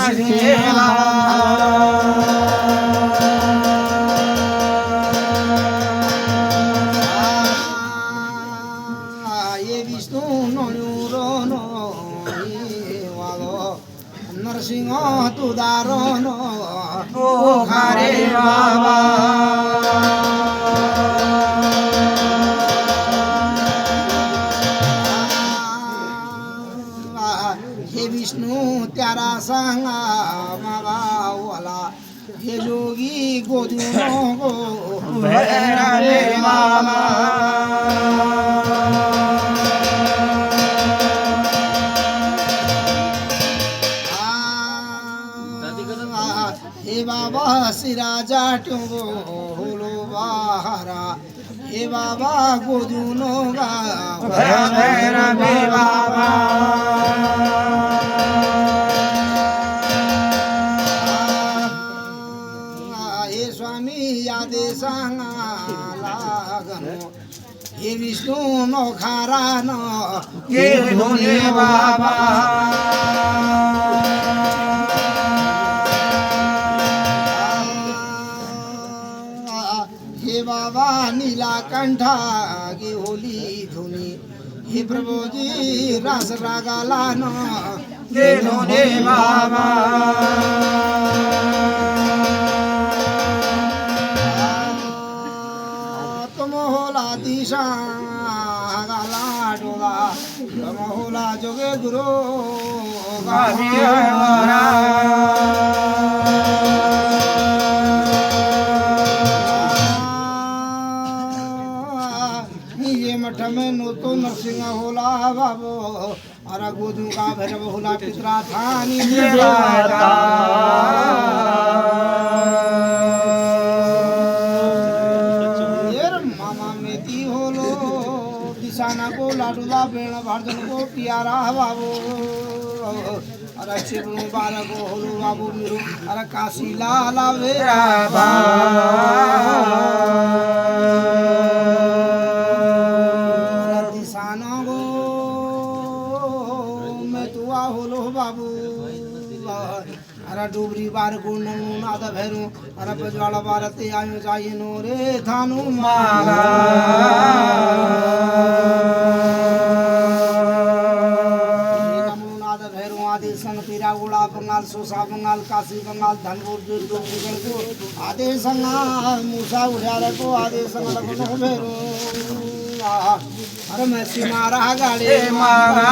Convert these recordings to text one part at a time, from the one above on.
ये Vishnu no Narasimha तुदारो no खारे बाबा हे विष्णु त्यारा संगा बाबा वाला हे जोगी गोदियों को भैरवे बाबा हे बाबा सिरा जाटो होलो बाहरा हे बाबा गोदियों का भैरवे बाबा यादे सांगाला गनो हे विष्णु नो खारा नो हे धोने बाबा हे बाबा नीलाकंठा गे होली धुनी हे प्रभु जी रस रागाला नो हे धोने बाबा दिशा गाला डोला होला जोगे गुरु गाभियारा ये मठ में नो तो नरसिंह होला बाबो अरा गोदू का भैरव होला पितरा थानी देवाता दिशाना को लाडूला बेण भारजन को प्यारा बाबू अरे शिवनु बार को होलू बाबू मिरु अरे काशी लाला वेरा दिशाना को मैं तुआ होलो बाबू अरे डूबरी बार को नमू नाद भैरू अरे बजवाड़ा बारते आयो जाइए नो रे थानु मागा आदि संग पीरा उड़ा बंगाल सोसा बंगाल काशी बंगाल धनपुर को आदि संग मूसा उड़ारे को आदि संग लगनो भेरो अरे मैं सिमारा गाड़ी मागा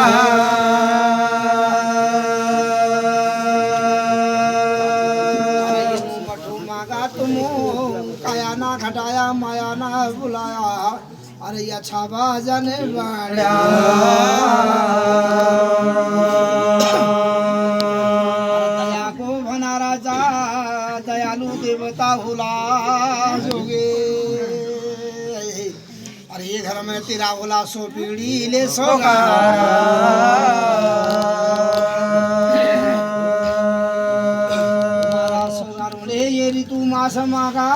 मागा तुम काया ना घटाया माया ना बुलाया अरे अच्छा बाजने वाला दया को बना राजा दयालु देवता हुला जोगे अरे ये घर में तेरा होला सो पीढ़ी ले सोगा ये ऋतु मास मागा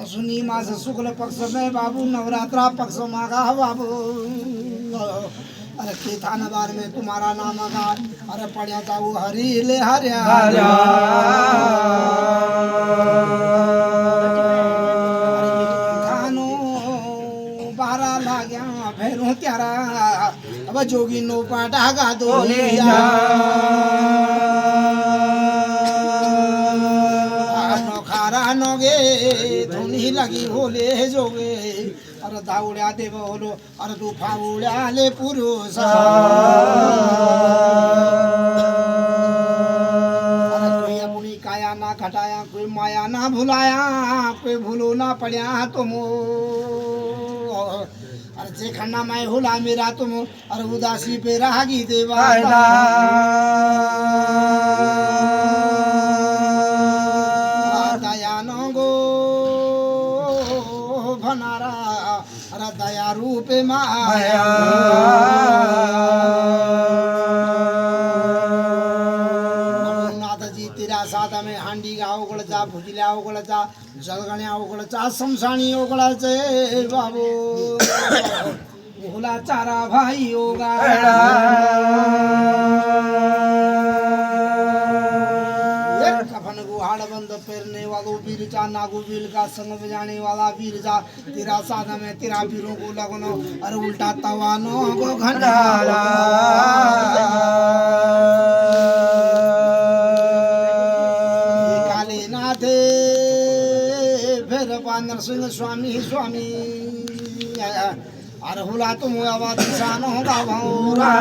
सुनी मास शुक्ल पक्ष में बाबू नवरात्रा पक्ष मागा बाबू अरे केथान बार में तुम्हारा नाम आगा अरे पढ़िया जाऊ हरी ले हरिया थानो बारा लाग्या भैरू त्यारा अब जोगी नो पाटा गा दो नोगे धुनी लगी होले जोगे अरे दाउड्या देव होलो अरे तू फाउड्या ले पुरुष अरे कोई अपनी काया ना घटाया कोई माया ना भुलाया कोई भूलो ना पड़िया तुम अरे जे खन्ना मैं हुला मेरा तुम अरे उदासी पे रागी देवा दया रूप माया नाथ जी तेरा साथ में हांडी का उगड़चा भुजल्या उगड़चा जलगण्या उगड़चा शमशानी उगड़चे बाबू भोला चारा भाई होगा हाड़बंद फेरने वालों वीरजा, नागोबिल का संग बजाने वाला वीरजा, तेरा साधन में तेरा वीरों को लगनो, अरे उल्टा तवानों को घंटाला। काले नाथे फिर नरसिंह स्वामी स्वामी, अरे हुला तुम आवाज किसानो का भौरा,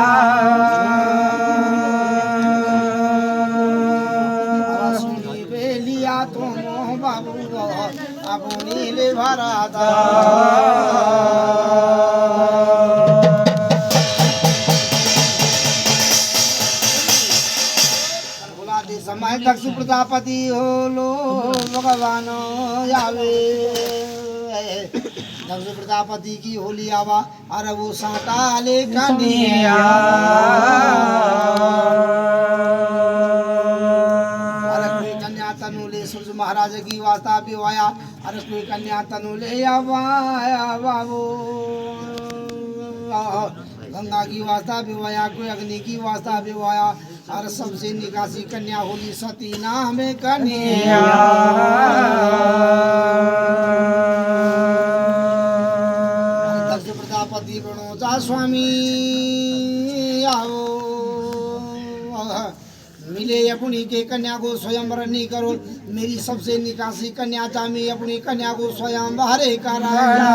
सुनी बेलिया तुम बाबू अब नीले भराता। समय दक्ष प्रजापति हो लो भगवान आवे, दक्ष प्रजापति की होली आवा, अरे वो साटा ले कन्या, अरे कोई कन्या तनु ले सूर्य महाराज की वास्ता विवाया, अरे कोई कन्या तनु ले आवाया बाबू, गंगा की वास्ता विवाया, कोई अग्नि की वास्ता विवाया, और सबसे निकासी कन्या होली सती नाम कन्या। दक्ष प्रजापति बनोजा स्वामी आओ, मिले अपनी के कन्या को स्वयं नहीं करो, मेरी सबसे निकासी कन्या था, मैं अपनी कन्या को स्वयं बाहर कराया।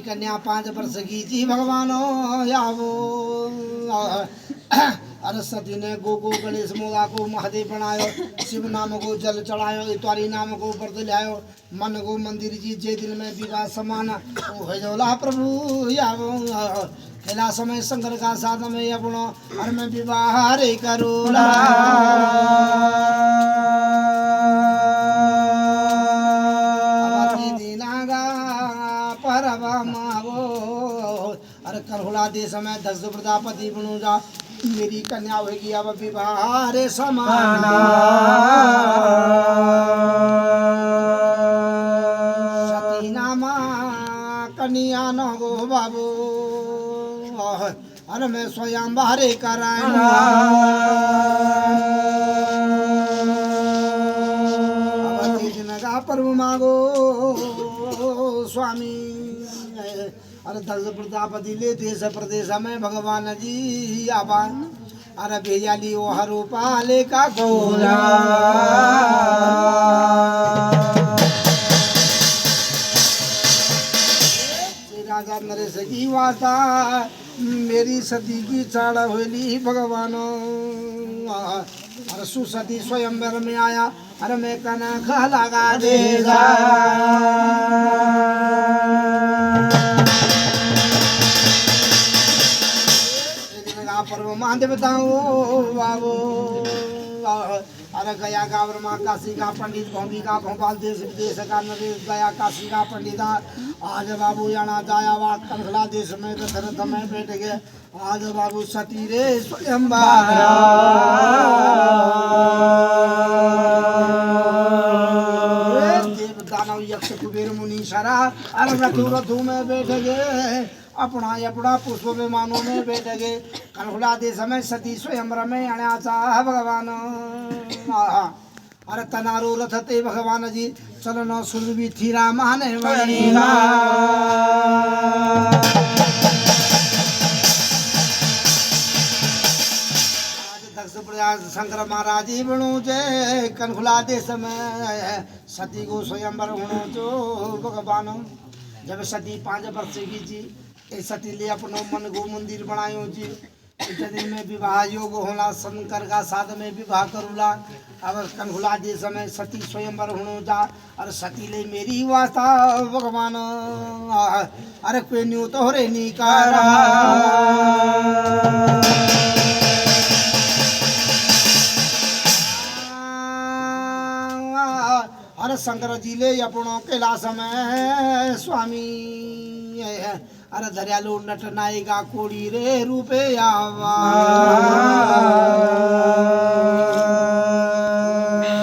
कन्या 5 वर्ष की थी भगवानो यावो, अरे सती ने गो गणेश मोला को महादेव बनायो, शिव नाम को जल चढ़ायो, इतवारी नाम को व्रत लायो, मन को मंदिर जी जे दिल में विवाह समान हो जोला प्रभु यावो। खेला समय शंकर का साथ में अपनो, और मैं विवाह रे करूला, अरे करहुला देश में दक्ष प्रजापति बनूजा, मेरी कन्या होगी अब विवाह रे समाना। सती नामा कन्या न गो बाबू, अरे मैं स्वयं बाहरे कराना, पर्व मांगो स्वामी, अरे दक्ष प्रजापति ले देश प्रदेश में भगवान जी आवान, अरे भेजाली वो हरो पाले का गोला, राजा नरेश की वास्ता मेरी सती की चाड़ होली भगवानो, अरे सुसती स्वयंवर में आया, अरे मैं कना खा लगा देगा, पर्व मान बताओ बाबू, अरे गया का वर्मा काशी का पंडित, भूमि का भोपाल देश विदेश का नरेश, गया काशी का पंडित, आज बाबू जाना जाया वा कंखला देश में दशरथ में बैठ गए, आज बाबू सती रे स्वयं देव दानव यक्ष कुबेर मुनि शरा, अरे रथु में बैठ गए, अपना अपना पुष्प विमानों में बैठ गए, कन्हुला देश में सती स्वयंवर में अण्याचा भगवान, अरे तनारो रथ ते भगवान जी, चलन सुरभि थीरा माने वणीला, शंकर महाराज जी बनो जय, कन्हुला देश में सती को स्वयंवर होनो जो भगवान, जब सती 5 वर्ष की जी, सती ले अपनो मन को मंदिर बनायो जी, दिन में विवाह योग होला, शंकर का साथ में विवाह करूला, अब कन्हुला देश में सती स्वयंवर होनो जा, और सती ले मेरी वास्ता भगवान, अरे कोई न्यू तो रे निकारा, अरे शंकर जी ले अपनो कैलाश में स्वामी, अरे दरियालू नट नायिका कोड़ी रे रूपे आवा,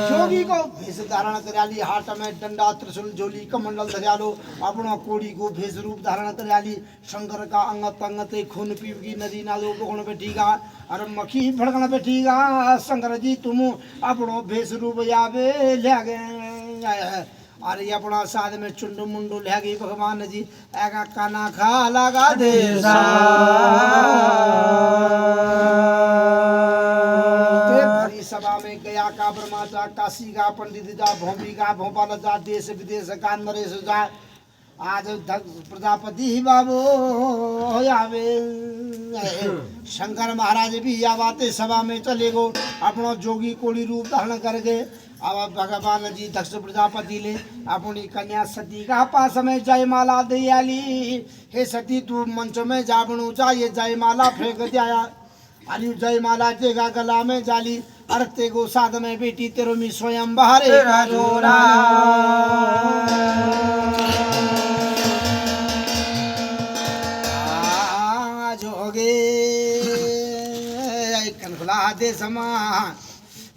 जोगी को भेष धारण कर करयाली हाथ में डंडा त्रिशूल झोली कमंडल धरियालो अपना कोड़ी को भेष रूप धारण करयाली शंकर का अंगत अंगते खून पीवगी नदी नालो बगण बैठीगा अरे मक्खी फड़कण बैठीगा शंकर जी तुम अपनो भेष रूप यावे ले गए अरे अपना साथ में चुंडू मुंडू ले गई भगवान जी ऐगा काना खा लगा देसा भरी सभा में गया का ब्रह्मा जा काशी का पंडित जा भोंबी का भोपाल जा देश विदेश का नरेश जा आज प्रजापति बाबू आवे शंकर महाराज भी आवाते सभा में चले गो अपना जोगी कोड़ी रूप धारण करके अब भगवान जी दक्ष प्रजापति ले अपनी कन्या सती का पास में जयमाला दयाली हे सती तू मंच में जाबणू चाहिए जयमाला फेंक दिया अरे जयमाला जेगा गला में जाली अरते गो साध में बेटी तेरो मी स्वयं बहारे जोरा जोगे कनखुला दे समा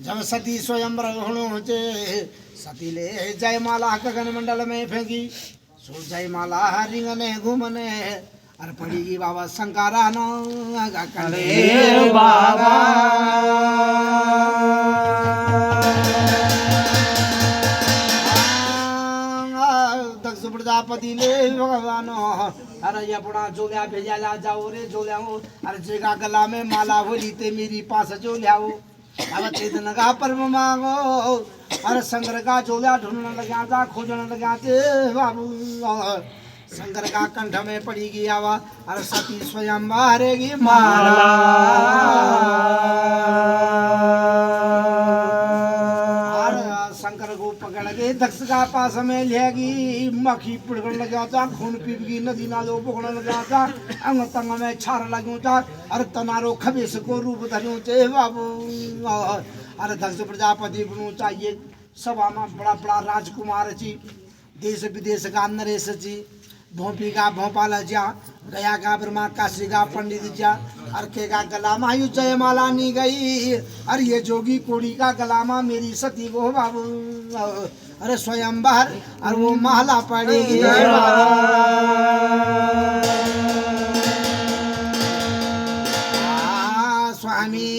जब सती स्वयं रघुणो चे सती ले जयमाला गगन मंडल में फेंकी सो जयमाला रिंगने घूमने अरे पड़ेगी बाबा शंकरा नो बाबा दक्ष प्रजापति ले भगवान अरे ये अपना जोलिया भेजा जाओ रे जोलिया अरे जेगा गला में माला होली ते मेरी पास जोलियाओ अब तेदन का पर्व मांगो अरे शंकर का जोलिया ढूंढने लगा था खोजने लगा थे बाबू शंकर का कंठ में पड़ेगी आवा अरे सती स्वयं मारेगी माला शंकर को पकड़ के दक्ष का पास में लेगी मक्खी पिड़कन लगा था खून पीपगी नदी नालो पकड़न लगा था अंग तंग में छार लगू था अरे तनारो खबेस को रूप धरियो चे बाबू अरे दक्ष प्रजापति बनू चाहिए सभा में बड़ा बड़ा राजकुमार जी देश विदेश का नरेश जी भोपी का भोपाल जा गया का ब्रह्मा काशी का पंडित जा अरखे का गलामा यू जयमाला नी गई अरे ये जोगी कोड़ी का गलामा मेरी सती को बाबू अरे स्वयं बाहर और वो माला पड़ेगी स्वामी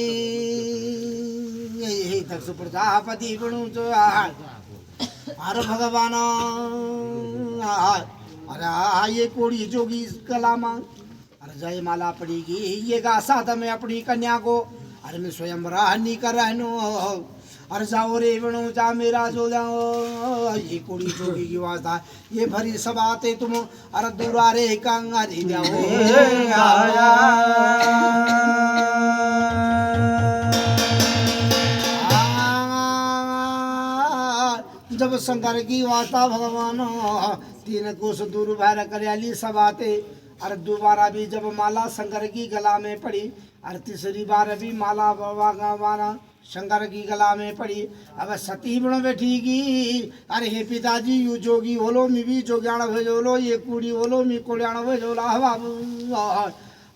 यही दक्ष प्रजापति बनू जो अरे भगवान अरे ये कोड़ी जोगी कलामा अरे जयमाला पड़ेगी ये गा साथ में अपनी कन्या को अरे मैं स्वयं राहनी कर रहनो अरे जाओ रे बनो जा मेरा जो जाओ ये कोड़ी जोगी की वास्ता ये भरी सबाते तुम अरे दूरा रे कंगारी जाओ जब शंकर की वास्ता भगवान तीन कोस दूर भैर करयाली सबाते अरे दोबारा भी जब माला शंकर की गला में पड़ी अरे तीसरी बार भी माला बाबा शंकर की गला में पड़ी अब सती बन बैठीगी अरे हे पिताजी यू जोगी बोलो मी भी जोग्याण भेजोलो ये कुड़ी बोलो मी कोड़ियाण भेजोला बाबू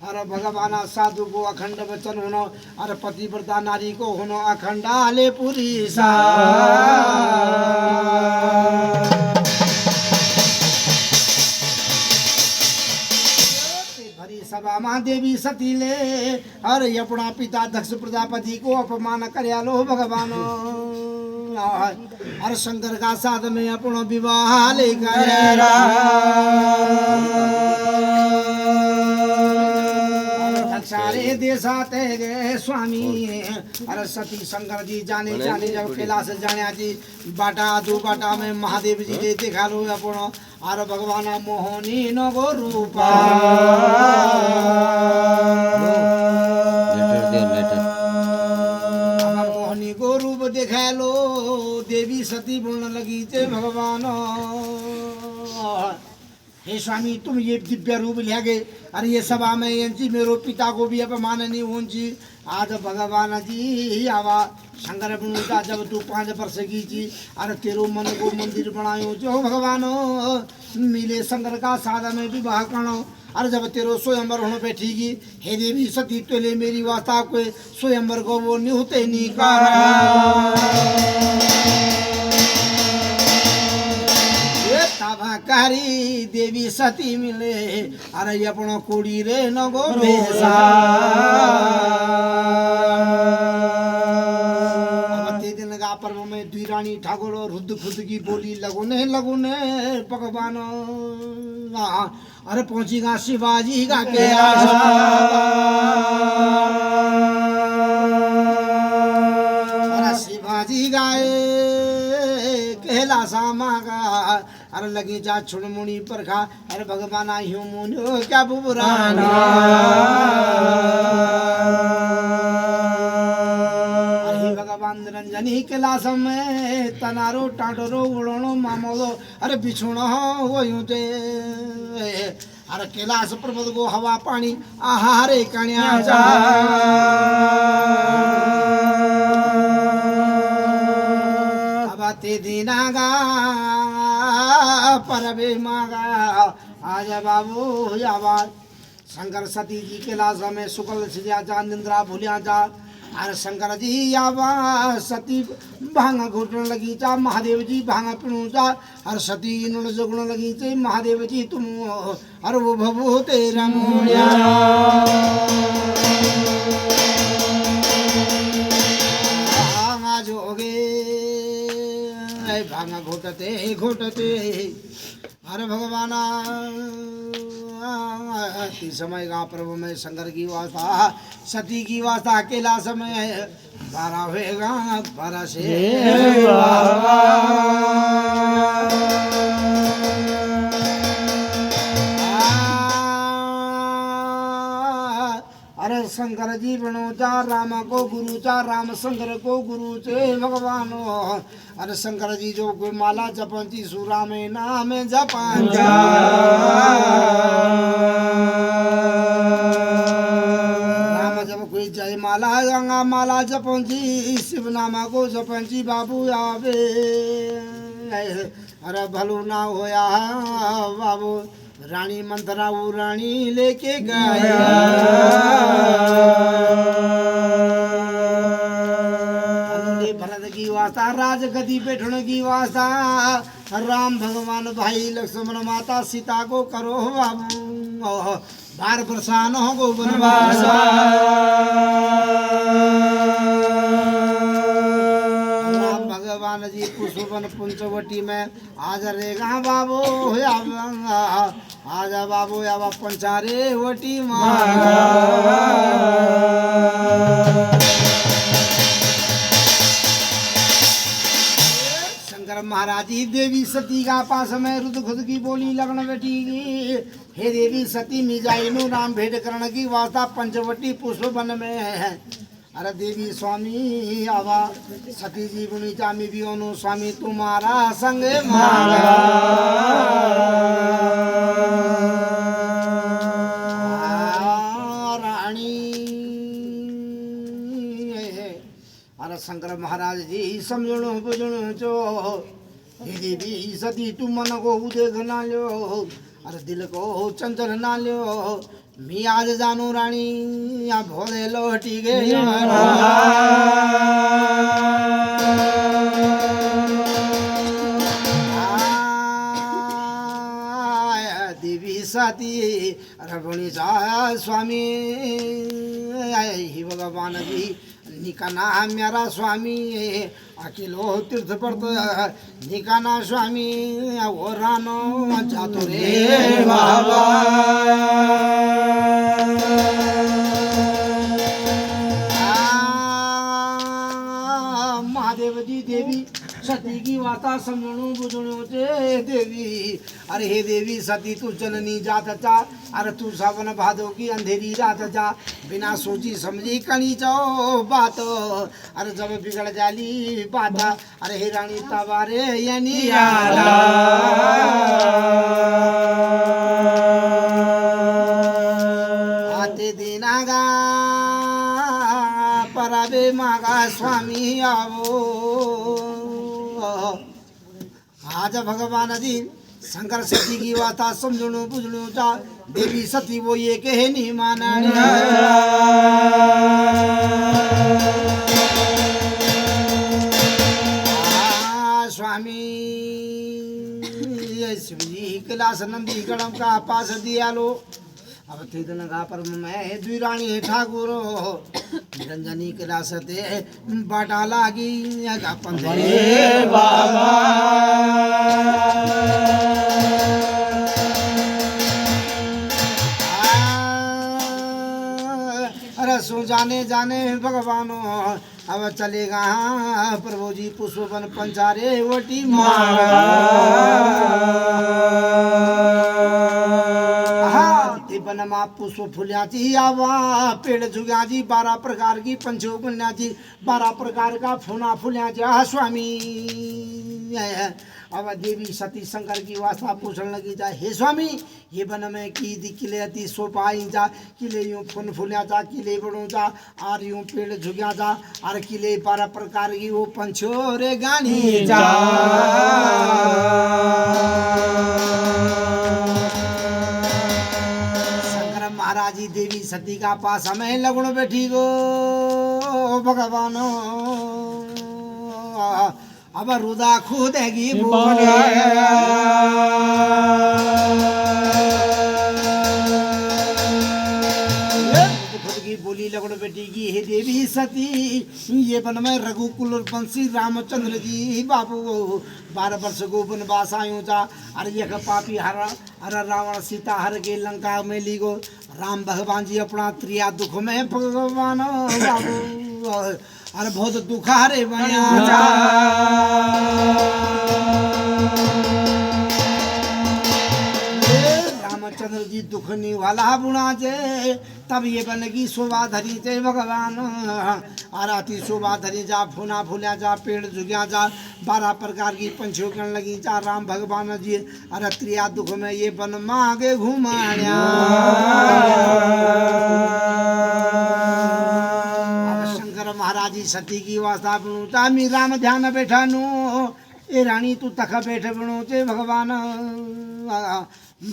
अरे भगवान साधु को अखंड वचन होनो अरे पतिव्रता नारी को होनो अखंडाले पुरी सा भरी सभा मां देवी सती ले अरे अपना पिता दक्ष प्रजापति को अपमान करयालो भगवान अरे शंकर का साथ में अपना विवाह लेकर सारे देशाते गए स्वामी अरे सती शंकर जी जाने जाने जब कैलाश जाने जी बाटा दो बाटा में महादेव जी के देखा लो अपनो अरे भगवान मोहनी नगो रूपा मोहनी को रूप देखा लो देवी सती बोलने लगी थे भगवान हे स्वामी तुम ये दिव्य रूप ले गए अरे ये सभा में यांची मेरो पिता को भी अपमान नहीं होंची आज भगवान जी आवा शंकर बनूता जब तू 5 वर्ष की थी अरे तेरो मन को मंदिर बनायो जो भगवान मिले शंकर का साधा में विवाह करो अरे जब तेरो स्वयंवर होने पे ठीकी हे देवी सती तोले मेरी वास्ता को स्वयंवर को वो नहीं होते नहीं कारी देवी सती मिले अरे अपनो कोड़ी रे नगो भेसा दिन का पर्व में दुई रानी ठाकुर रुद्र खुद की बोली लगुने लगुने भगवान अरे पहुंचीगा शिवाजी का के अरे शिवाजी गाए कहला सामागा अरे लगी जा छुड़मुड़ी पर खा अरे भगवान आयु मुनो क्या बुबराना अरे भगवान निरंजनी केला समय तनारो टाटरो उड़नो मामलो अरे बिछुणो हो यूते अरे कैलाश पर्वत को हवा पानी आहारे कन्या जा ते दीनागा परबे मागा आजा बाबू आवाज शंकर सती जी के लाश में शुक्ल सिया जा निंद्रा भूलिया जा अरे शंकर जी आवाज सती भांग घुटने लगी चा महादेव जी भांग पीणू चा अरे सती नुण जुगण लगी चे महादेव जी तुम अरे वो भवो तेरा मोया जोगे भांग घोटते घोटते अरे भगवाना समय का प्रभु में शंकर की वास्ता सती की वास्ता अकेला समय 12 होएगा 12 से अरे शंकर जी बनो जा राम को गुरु चा राम शंकर को गुरु चे भगवान अरे शंकर जी जो कोई माला जपंती सुरा में नाम जपान जा राम जब कोई जय माला गंगा माला जपंती शिव नामा को जपंती बाबू आवे अरे भलो ना होया बाबू रानी मंथरा वो रानी लेके गया भरत की वास्ता राज गदी बैठने की वास्ता राम भगवान भाई लक्ष्मण माता सीता को करो बाबू बार प्रसान हो गो बनवास भगवान जी पुष्पवन पंचवटी में आज रेगा बाबू आजा बाबू आवा पंचारे वटी शंकर महाराज जी देवी सती का पास में रुद्र खुद की बोली लगन बैठी हे देवी सती मिजाई नु राम भेंट करण की वास्ता पंचवटी पुष्पवन में है अरे देवी स्वामी आवा सती जी गुणी चामी भी ओनो स्वामी तुम्हारा संग मांगा रानी अरे शंकर महाराज जी समझणो बुझणो चो हे देवी सती तुम मन को उदेख ना लो अरे दिल को चंचल ना लो मी आज जानू रानी या भोले लौटी गए देवी सती रघुणी स्वामी ही भगवान जी निकाना मेरा स्वामी अकेलो तीर्थ पड़त निकाना स्वामी वो रानो जातो रे बाबा महादेव जी देवी सती की वाता समझणो बुझणो चे देवी अरे हे देवी सती तू जननी जात चा अरे तू सावन भादो की अंधेरी रात जा बिना सोची समझी कणी चो बात अरे जब बिगड़ जाली बात अरे हे रानी तवारे यानी आते दिनागा परबे मागा स्वामी आवो आज भगवान जी शंकर सती की वाता समझणो बुझणो चा देवी सती वो ये कहे नहीं माना स्वामी शिव जी पास नंदी गणम का पास दियालो अब तीन का पर मैं दुई रानी ठाकुर रंजनी के रास्ते बाटा लागी पंधे बाबा अरे सो जाने जाने भगवानो अब चलेगा प्रभु जी पुष्पवन पंचारे वटी मांगा बनमा पुष्प फुल्याची आवा पेड़ झुग्याची 12 प्रकार की पंचो पुण्याची 12 प्रकार का फुना फुल्याचा स्वामी अब देवी सती शंकर की वास्ता पूछने लगी जा हे स्वामी ये बन में की दी किले अति सोपाई जा किले यूं फुन फुल्या जा किले बड़ो जा और यूं पेड़ झुग्या जा और किले 12 प्रकार की वो पंचो रे गानी जा महाराजी देवी सती का पास हमें लगुण बैठी गो भगवानो अब रुदा खुदेगी बोले खुद की बोली लगुण बैठी की हे देवी सती ये बन में रघुकुल बंशी रामचंद्र जी बाबू 12 वर्ष को वनवास आयो जा अरे यह पापी हर अरे रावण सीता हर के लंका में ली गो राम भगवान जी अपना त्रिया दुख में भगवान बाबू अरे बहुत दुख हरे बनिया जा रामचंद्र जी दुख नहीं वाला बुना जे तब ये बनेगी शोभा धरी थे भगवान आराती शोभा धरी जा फूना फूल्या जा पेड़ झुग्या जा 12 प्रकार की पंछियों करने लगी जा राम भगवान जी अरे त्रिया दुख में ये बन मांगे घुमाया शंकर महाराज सती की वास्ता बनूता मी राम ध्यान बैठा नु ए रानी तू तख बैठे बनो चे भगवान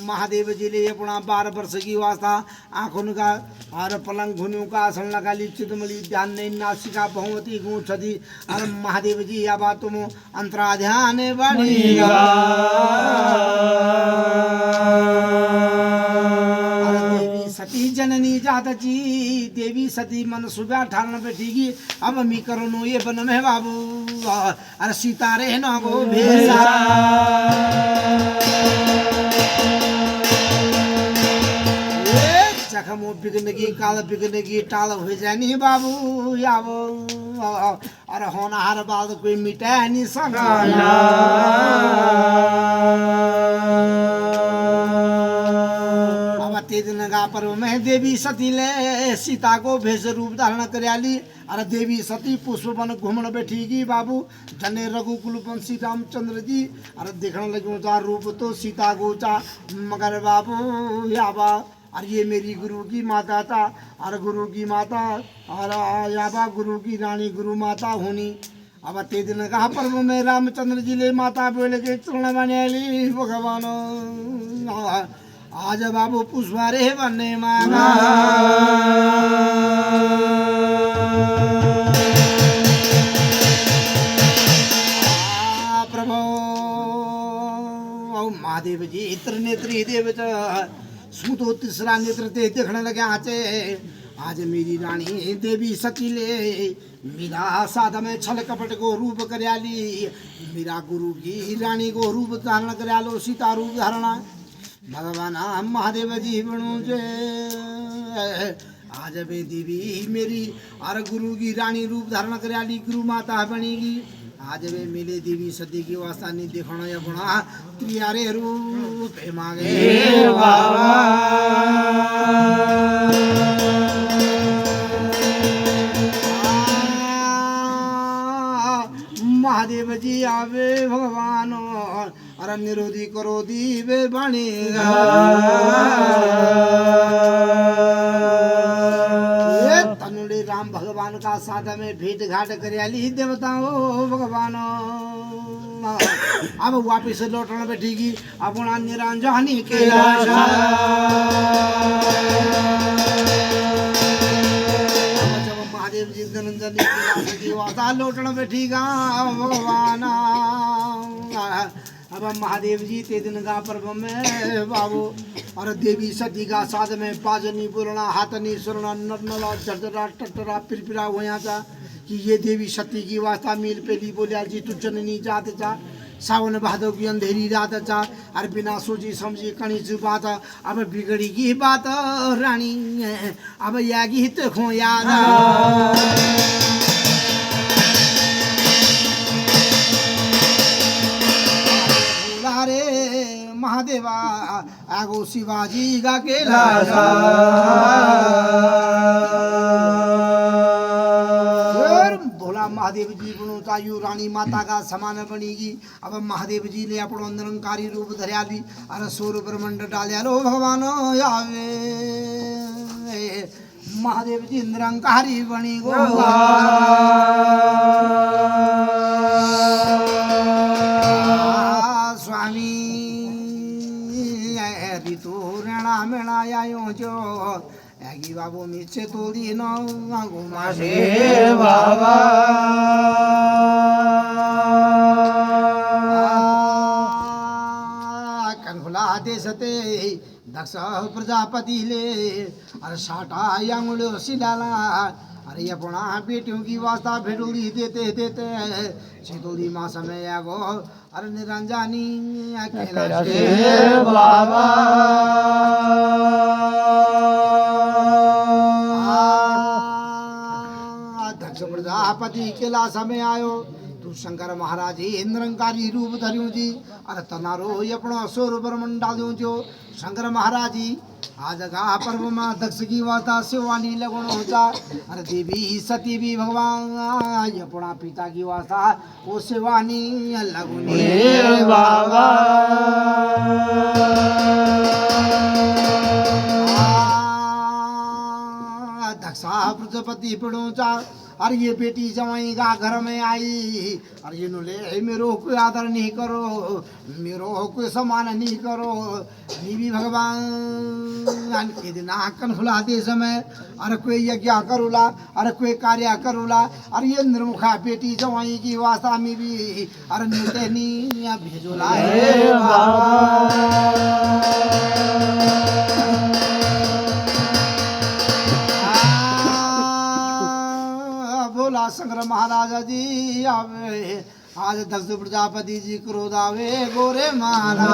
महादेव जी ने अपना 12 वर्ष की वास्ता आंखों का और पलंग घुनियों का आसन लगा ली चितमली ध्यान नहीं नासिका भगवती गूंथी और महादेव जी अब तुम अंतरा ध्यान बनेगा सती जननी जात जी देवी सती मन सुबह ठान बैठीगी अब मी करो नो ये बन में बाबू अरे सीता रे न गो भेजा जखम बिगने की काल बिगने की टाल हो जानी बाबू यावो अरे होना हर बात कोई मिटा नहीं सका दिन का पर्व में देवी सती ले सीता को भेष रूप धारण करियाली अरे देवी सती पुष्प वन घूमन बैठीगी बाबू जने रघुकुल बंशी रामचंद्र जी अरे देखने लगे ऊंचा रूप तो सीता को ऊंचा मगर बाबू याबा अरे ये मेरी गुरु की माता था अरे गुरु की माता अरे याबा गुरु की रानी गुरु माता होनी अब ते दिन का पर्व में रामचंद्र जी ले माता बोले के चरण बने भगवान आज बाबू पुष्पारे बनने मांगा प्रभु महादेव जी इत्र नेत्री देव सुतो तीसरा नेत्र ते देखने लगे आचे आज मेरी रानी देवी सती ले मेरा साध में छल कपट को रूप करयाली मेरा गुरु की रानी को रूप धारण करयालो सीता रूप धारणा भगवान महादेव जी बनो जे आज वे देवी मेरी और गुरु की रानी रूप धारण करियाली गुरु माता बनेगी आज वे मिले देवी सती की वास्ता नहीं देखना या बना त्रियारे रूप मांगे बाबा महादेव जी आवे भगवान अरे निरोधी करो दीवे बनेगा ये तनुड़े राम भगवान का साथ में भेंट घाट करियाली देवताओं भगवान अब वापिस लौटना बैठेगी अपना निरंजनी के महादेव जी धनंजनी की वास्ता लौटना बैठेगा भगवान अब महादेव जी ते दिन का पर्व में बाबू और देवी सती का साध में पाजनी बोलना हाथनी सुरना नरनला झरझरा टटरा पिरपिरा होया था कि ये देवी सती की वास्ता मील पेली बोलिया जी तू जननी जात जा सावन भादव की अंधेरी रात चा और बिना सोची समझी कणी सी बात अब बिगड़ी की बात रानी अब या गीत खो याद रे महादेवा आगो शिवाजी का केला भोला महादेव जी बनोता यू रानी माता का समान बनेगी अब महादेव जी ने अपनो निरंकारी रूप धरिया ली अरे सूर्य ब्रह्मंड डालिया लो भगवान आवे महादेव जी निरंकारी बनी गो स्वामी ऋतु रणा मेणा आयो जो एगी बाबू मीचे तोड़ी न घुमा से बाबा कनखुला देशते दक्ष प्रजापति ले अरे साटा यांगुलो सिलाला अरे अपना बेटियों की वास्ता भेडोली देते देते सीतोली माँ समय आगो अरे निरंजनी अकेला से बाबा दक्ष प्रजापति केला समय आयो तू शंकर महाराज ही निरंकारी रूप धरियो जी अरे तनारो अपना असुर ब्रह्मंड डालियो जो शंकर महाराज जी आज का पर्व में दक्ष की वाता शिवानी लगन होता अरे देवी सती भी भगवान अपना पिता की वाता वो शिवानी लगुनी बाबा दक्षा प्रजापति पड़ोचा अरे ये बेटी जवाई का घर में आई अरे ये नुले मेरो कोई आदर नहीं करो मेरो कोई सम्मान नहीं करो भी भगवान के दिन आकन खुलाते समय अरे कोई यज्ञ करूला अरे कोई कार्य करूला अरे ये निर्मुखा बेटी जवाई की वास्ता में भी अरे नीते नहीं भेजोला है बोला शंकर महाराजा जी आवे आज दक्ष प्रजापति जी क्रोध आवे गोरे महाराज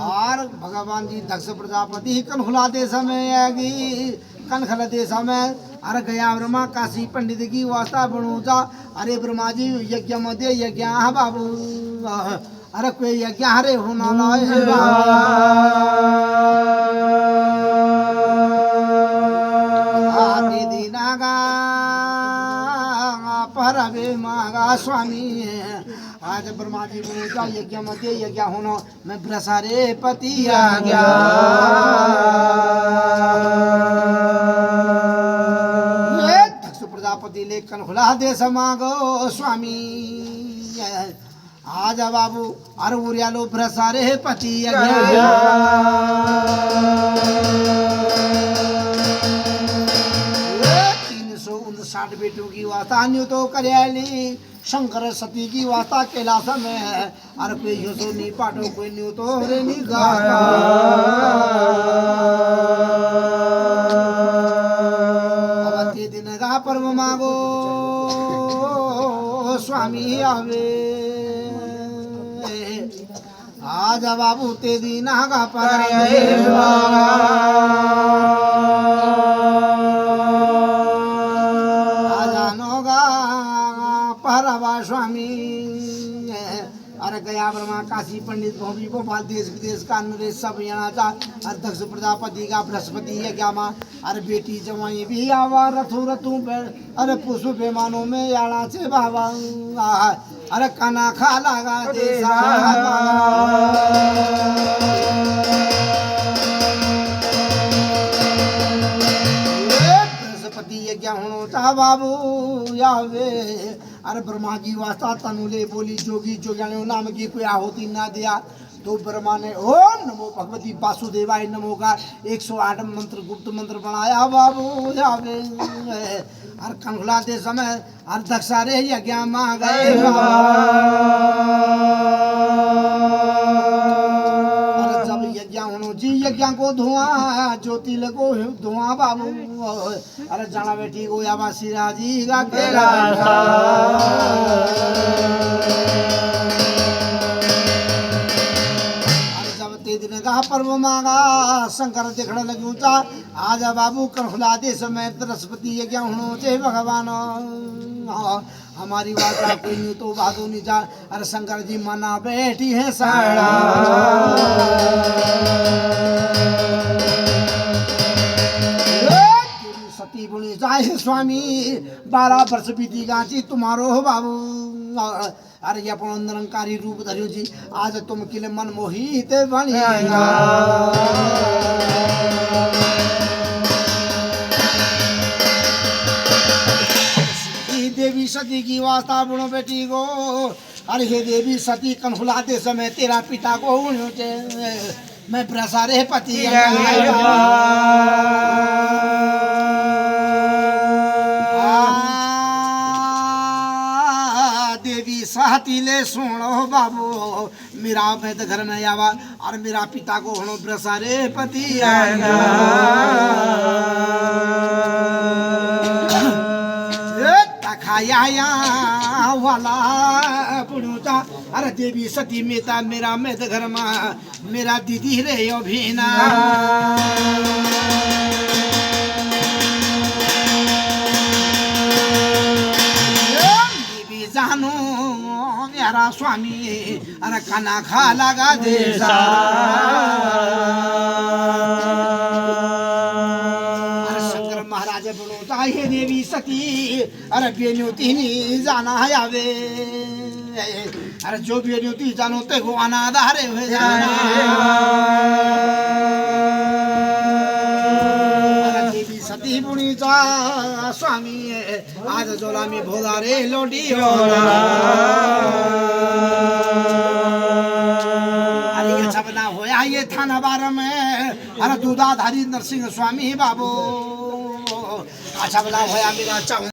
और भगवान जी दक्ष प्रजापति कनखुलाते समय आगी कनखलाते समय अरे गया ब्रह्मा काशी पंडित की वास्ता बनूचा अरे ब्रह्मा जी यज्ञ मध्य यज्ञ बाबू अरे कोई यज्ञ हरे होना लाए परवे मागा स्वामी आज ब्रह्मा जी बोलता यज्ञ मध्य यज्ञ होना मैं ब्रसारे पति आ गया दक्ष प्रजापति ले कनखुला दे समागो स्वामी आज बाबू अरे उरियालो ब्रसारे पति आ गया 60 बेटियों की वास्ता न्यू तो करियाली शंकर सती की वास्ता कैलाश में अरे कोई यो तो नहीं पाटो कोई न्यू तो रे नहीं गाता अब ते दिन का पर्व मागो स्वामी आवे आज बाबू ते दिन का पर्व स्वामी अरे गया ब्रह्मा काशी पंडित भोपी भोपाल देश विदेश का नरेश सब यहाँ था अरे दक्ष प्रजापति का बृहस्पति है क्या माँ अरे बेटी जवाई भी आवा रथों रथों पे अरे पुष्प पैमानों में याड़ा से बाबा अरे काना खा लगा देसा यज्ञ होनो ता बाबू यावे अरे ब्रह्मा की वास्ता तनुले बोली जोगी जोगियाने नाम की कोई आहुति ना दिया तो ब्रह्मा ने ओम नमो भगवती वासुदेवाय नमो का 108 मंत्र गुप्त मंत्र बनाया बाबू जावे और कनखुलाते समय और दक्षारे यज्ञ मां गए और जब यज्ञ होनो जी यज्ञ को धुआं ज्योति लगो धुआं बाबू अरे जाना बेटी को यावा सिराजी का केरा दिन का पर्व मांगा शंकर देखने लगे ऊंचा आजा बाबू कनखुलाते समय बृहस्पति यज्ञ होनो चे भगवान हमारी बात कोई नहीं तो बात नहीं जा अरे शंकर जी मना बैठी है साड़ा सती बुनी जाए स्वामी 12 वर्ष बीती गाची तुम्हारो हो बाबू अरे ये अपन निरंकारी रूप धरियो जी आज तुम किले मन मोहित बनिएगा देवी सती की वास्ता बुनो बेटी को अरे हे देवी सती कनखुलाते समय तेरा पिता को मैं प्रसारे पति साथी ले सुनो बाबू मेरा मैं घर में आवा और मेरा पिता को हणो प्रसारे पति आएगा खाया वाला पुणुता अरे देवी सती मेता मेरा मैं घर में मेरा दीदी रे अभिना जानो मेरा स्वामी अरे खाना खा लगा देसा अरे शंकर महाराज बोलो ताहे देवी सती अरे बेन्योती जाना है आवे अरे जो बेन्योती जानो ते को अनाधारे हुए जाना सती बुणीचा स्वामी आज जोला मी भोला रे लोटी होला अरे ये छपना होया ये थाना बार में अरे दूधाधारी नरसिंह स्वामी बाबू अच्छा बना होया मेरा चाहूं